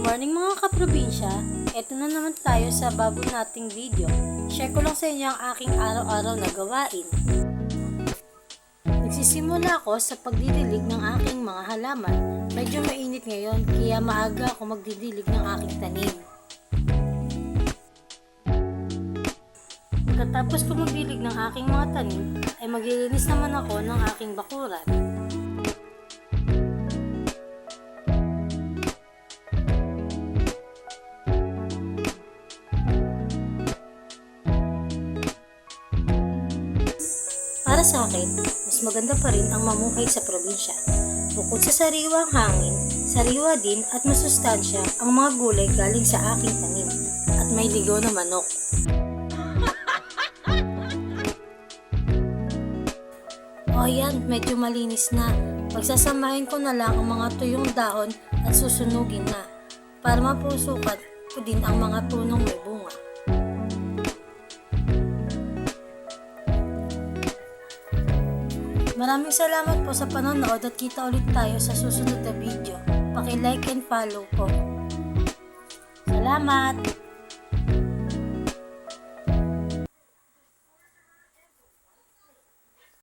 morning mga kaprobinsya, eto na naman tayo sa bago nating video. Share ko lang sa inyo ang aking araw-araw na gawain. Nagsisimula ako sa pagdidilig ng aking mga halaman. Medyo mainit ngayon kaya maaga ako magdidilig ng aking tanim. Pagkatapos ko magdilig ng aking mga tanim, ay maglilinis naman ako ng aking bakuran. Para sa akin, mas maganda pa rin ang mamuhay sa probinsya. Bukod sa sariwang hangin, sariwa din at masustansya ang mga gulay galing sa aking tanim at may ligaw na manok. O yan, medyo malinis na. Pagsasamahin ko na lang ang mga tuyong dahon at susunugin na para mapusukat ko din ang mga punong may bunga. Maraming salamat po sa panonood at kita ulit tayo sa susunod na video. Paki-like and follow po. Salamat!